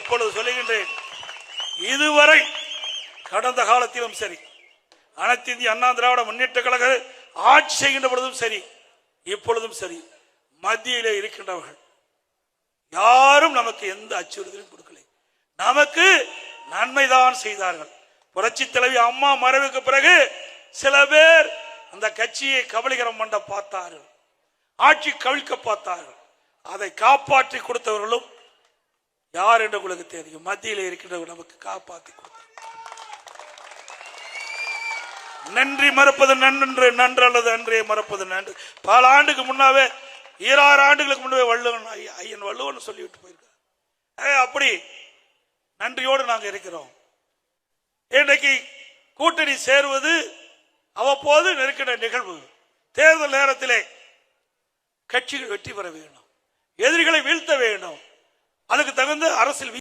இப்பொழுது சொல்லுகின்றேன், இதுவரை கடந்த காலத்திலும் சரி, அனைத்து இந்திய அண்ணா திராவிட முன்னேற்ற கழக ஆட்சி செய்கின்ற பொழுதும் சரி, இப்பொழுதும் சரி, மத்தியிலே இருக்கின்றவர்கள் யாரும் நமக்கு எந்த அச்சுறுத்தலும் கொடுக்கலை. நமக்கு நன்மைதான் செய்தார்கள். புரட்சி தலைவி அம்மா மறைவுக்கு பிறகு சில பேர் அந்த கட்சியை கபலீகரம் பண்ண பார்த்தார்கள், ஆட்சி கவிழ்க்க பார்த்தார்கள். அதை காப்பாற்றி கொடுத்தவர்களும் யார் என்று உங்களுக்கு தெரியும். மத்தியில் இருக்கின்றவர்கள் நமக்கு காப்பாற்றி கொடுத்தார். நன்றி மறப்பது நன்று, நன்று அல்லது அன்றே மறப்பது நன்று. பல ஆண்டுக்கு முன்னாவே, 26 ஆண்டுகளுக்கு முன்னே வள்ளுவன் ஐயன் வள்ளுவன் சொல்லிவிட்டு போயிருக்கார். அப்படி நன்றியோடு நாங்கள் இருக்கிறோம். இன்றைக்கு கூட்டணி சேருவது அவ்வப்போது நெருக்கிற நிகழ்வு. தேர்தல் நேரத்திலே கட்சிகள் வெற்றி பெற வேண்டும், எதிரிகளை வீழ்த்த வேண்டும். அதுக்கு தகுந்த அரசியல்